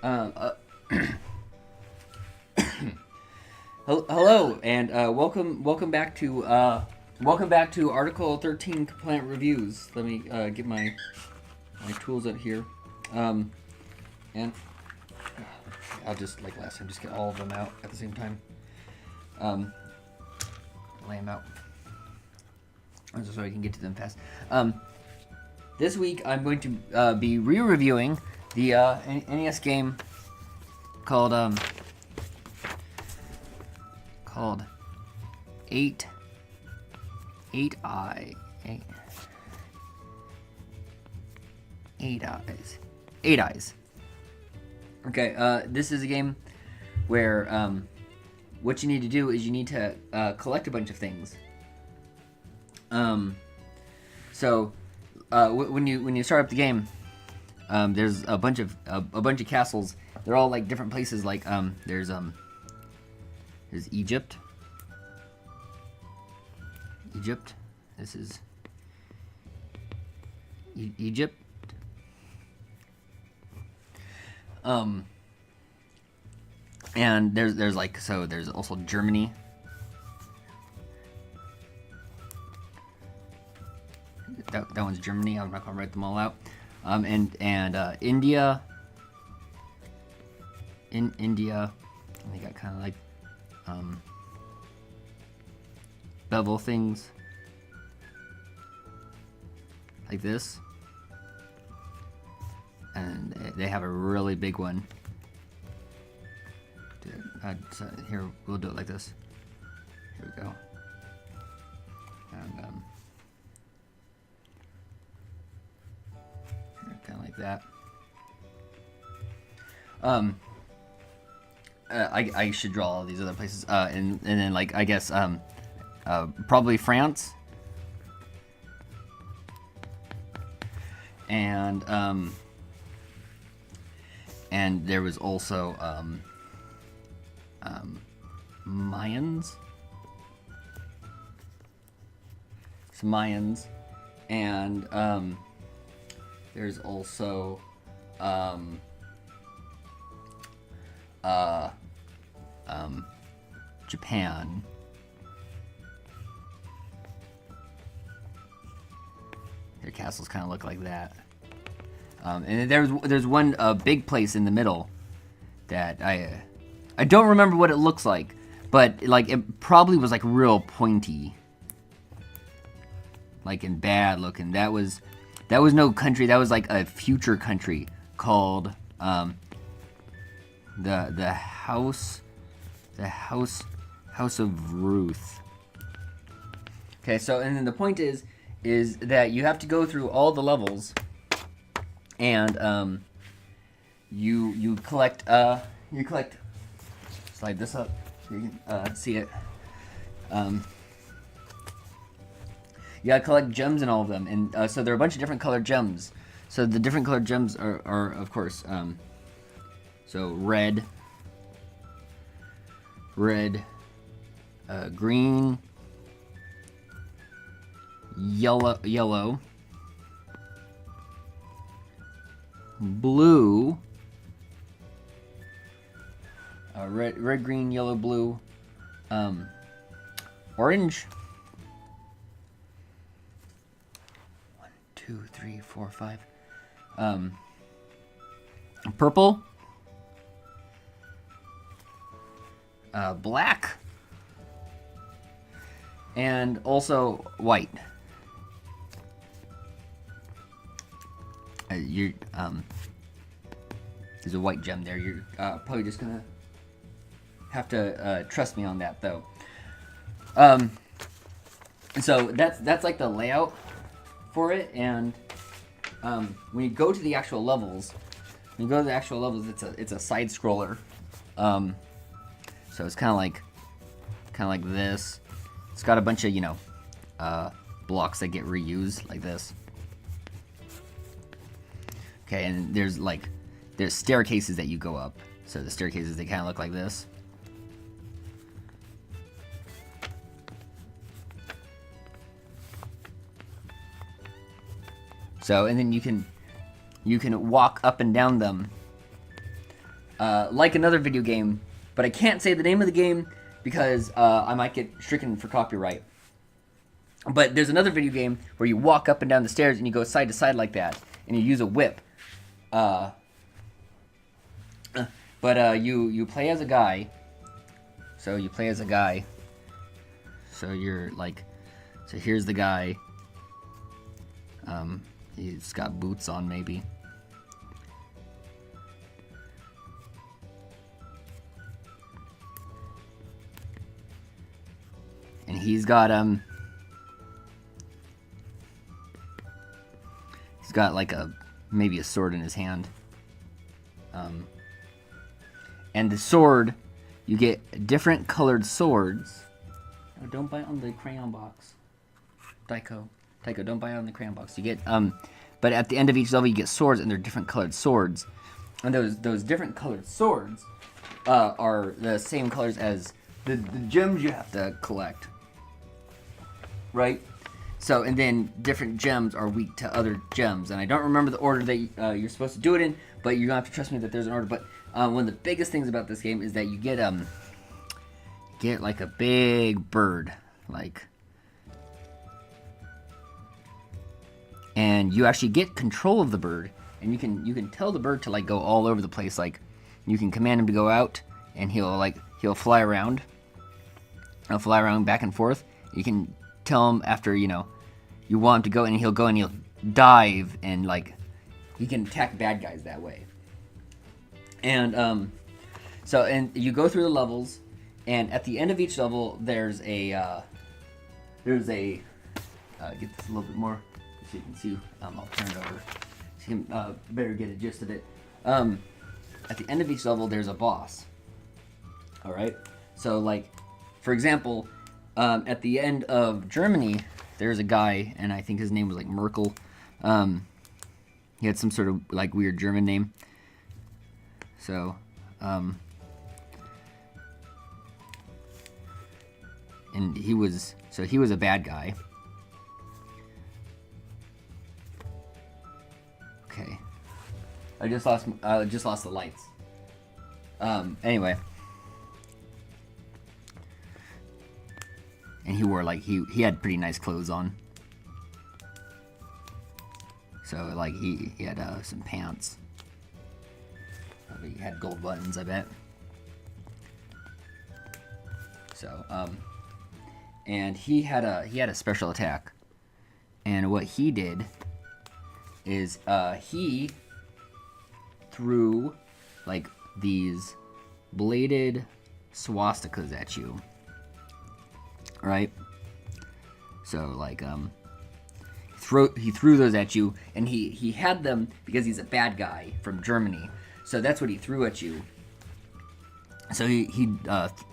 Uh, Hello and welcome back to Article 13 Compliant Reviews. Let me get my tools up here, and I'll just like last time, just get all of them out at the same time. Lay them out so I can get to them fast. This week I'm going to be re-reviewing the NES game called Eight Eyes. Eight Eyes. Okay, this is a game where what you need to do is you need to collect a bunch of things. When you start up the game, there's a bunch of castles. They're all like different places. Like there's Egypt. This is Egypt. And there's also Germany. That one's Germany. I'm not gonna write them all out. And India. In India, they got kind of like bevel things like this, and they have a really big one. So here, we'll do it like this. Here we go. And kind of like that. I should draw all these other places, and then like I guess probably France, and there was also Mayans, and there's also Japan. Their castles kind of look like that. And there's one big place in the middle that I don't remember what it looks like, but like it probably was like real pointy, like and bad looking. That was no country. That was like a future country called the House of Ruth. Okay, so and then the point is that you have to go through all the levels, and you collect. Slide this up so you can see it. You gotta collect gems in all of them, and so there are a bunch of different colored gems. So the different colored gems are of course, so red, green, yellow, blue, red, green, yellow, blue, orange. 1, 2, 3, 4, 5. Purple, black, and also white. There's a white gem there. You're probably just gonna have to trust me on that, though. So that's like the layout for it, and when you go to the actual levels, it's a side scroller. So it's kind of like this. It's got a bunch of blocks that get reused like this. Okay, and there's staircases that you go up. So the staircases, they kind of look like this. So, and then you can walk up and down them like another video game, but I can't say the name of the game because I might get stricken for copyright. But there's another video game where you walk up and down the stairs and you go side to side like that, and you use a whip. But you play as a guy. So you play as a guy. So you're like, so here's the guy. He's got boots on, maybe. And he's got like maybe a sword in his hand. And the sword, you get different colored swords. Oh, don't bite on the crayon box. Tycho, don't bite on the crayon box. You get but at the end of each level you get swords, and they're different colored swords. And those different colored swords are the same colors as the gems you have to collect. Right? So, and then different gems are weak to other gems. And I don't remember the order that you're supposed to do it in, but you're going to have to trust me that there's an order. But one of the biggest things about this game is that you get like a big bird. And you actually get control of the bird. And you can tell the bird to like go all over the place. Like, you can command him to go out, and he'll fly around. He'll fly around back and forth. You can tell him after, you want him to go, and he'll go and he'll dive, and like he can attack bad guys that way. And so you go through the levels, and at the end of each level there's a get this a little bit more so you can see. I'll turn it over so you can better get a gist of it. At the end of each level there's a boss. All right, so like for example, at the end of Germany, there's a guy, and I think his name was like Merkel. He had some sort of like weird German name. So, and he was a bad guy. Okay, I just lost the lights. Anyway. And he wore like he had pretty nice clothes on. So like he had some pants. He had gold buttons, I bet. So and he had a special attack. And what he did is he threw like these bladed swastikas at you. Right? So like he threw those at you, and he had them because he's a bad guy from Germany. So that's what he threw at you. So he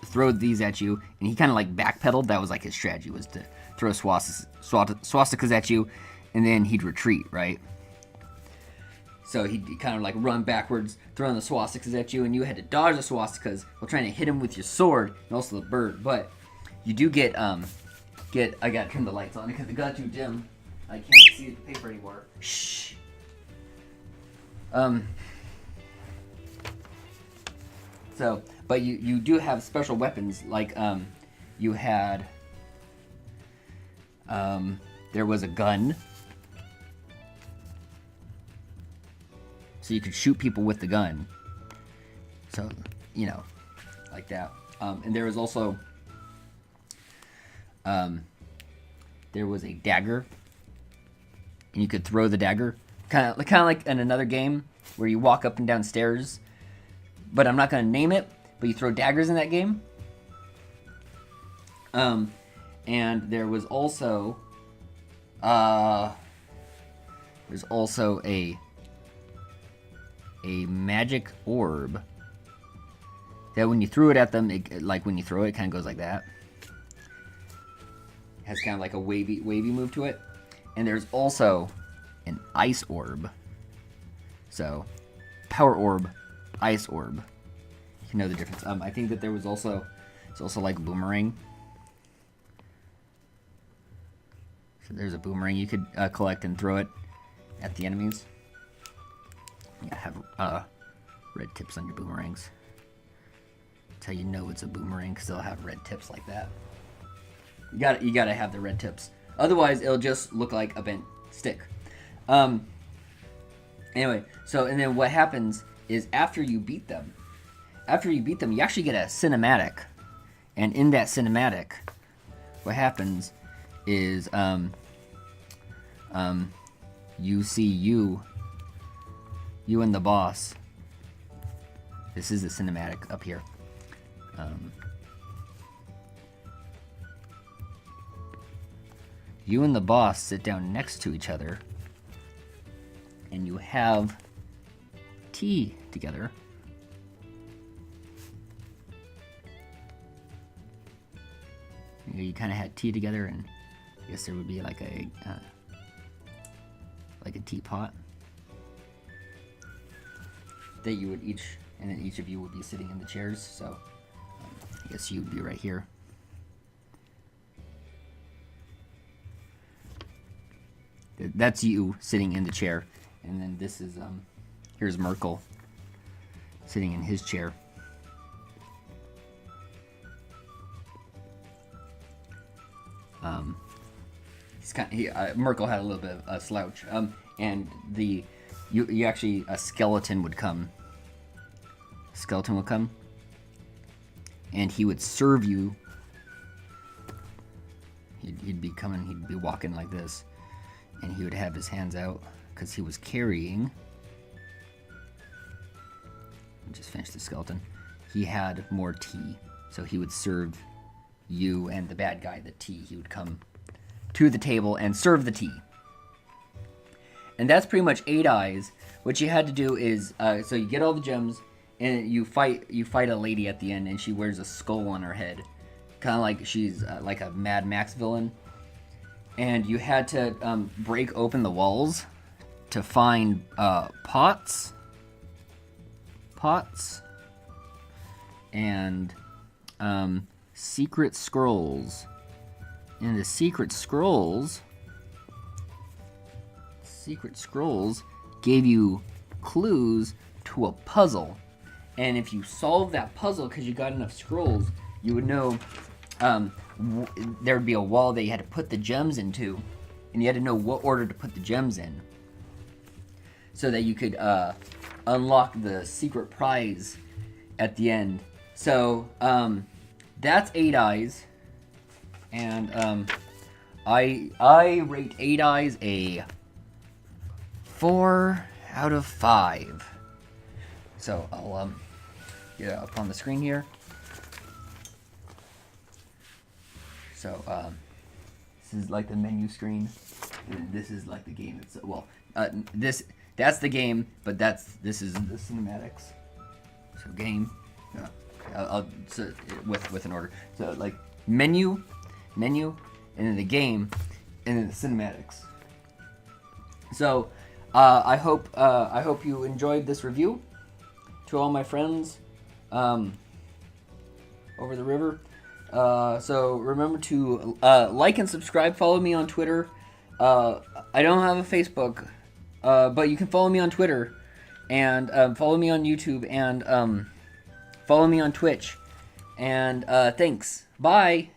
throwed these at you, and he kind of like backpedaled. That was like his strategy, was to throw swastikas at you, and then he'd retreat, right? So he'd kind of like run backwards, throwing the swastikas at you, and you had to dodge the swastikas while trying to hit him with your sword and also the bird. But you do get I gotta turn the lights on because it got too dim. I can't see the paper anymore. Shh. So, but you do have special weapons, like you had there was a gun, so you could shoot people with the gun. So, like that. And there was also there was a dagger, and you could throw the dagger, kind of like in another game where you walk up and down stairs. But I'm not going to name it, but you throw daggers in that game. And there was also a magic orb that when you threw it at them, when you throw it, it kind of goes like that. It has kind of like a wavy move to it. And there's also an ice orb. So, power orb, ice orb. You know the difference. I think that there was also, it's also like boomerang. So there's a boomerang you could collect and throw it at the enemies. Yeah, have red tips on your boomerangs. That's how you know it's a boomerang, because they'll have red tips like that. You gotta have the red tips. Otherwise, it'll just look like a bent stick. Anyway, so, and then what happens is after you beat them, you actually get a cinematic. And in that cinematic, what happens is, you see you and the boss. This is the cinematic up here. You and the boss sit down next to each other, and you have tea together. You kind of had tea together, and I guess there would be like a teapot that you would each, and then each of you would be sitting in the chairs. So I guess you would be right here. That's you sitting in the chair, and then this is here's Merkel sitting in his chair. Merkel had a little bit of a slouch, and you actually, a skeleton would come. And he would serve you. He'd be coming. He'd be walking like this, and he would have his hands out because he was carrying. Just finish the skeleton. He had more tea, so he would serve you and the bad guy the tea. He would come to the table and serve the tea. And that's pretty much 8 Eyes. What you had to do is, so you get all the gems, and you fight a lady at the end, and she wears a skull on her head, kind of like she's like a Mad Max villain. And you had to break open the walls to find pots, and secret scrolls. And the secret scrolls gave you clues to a puzzle. And if you solve that puzzle, because you got enough scrolls, you would know there would be a wall that you had to put the gems into, and you had to know what order to put the gems in, so that you could unlock the secret prize at the end. So that's 8 Eyes, and I rate 8 Eyes a 4 out of 5. So I'll get it up on the screen here. So this is like the menu screen. And this is like the game itself. Well, that's the game, but this is the cinematics. So game, so with an order. So like menu, and then the game, and then the cinematics. So I hope you enjoyed this review. To all my friends over the river. So remember to like and subscribe. Follow me on Twitter. I don't have a Facebook, but you can follow me on Twitter, and follow me on YouTube, and follow me on Twitch. And thanks. Bye.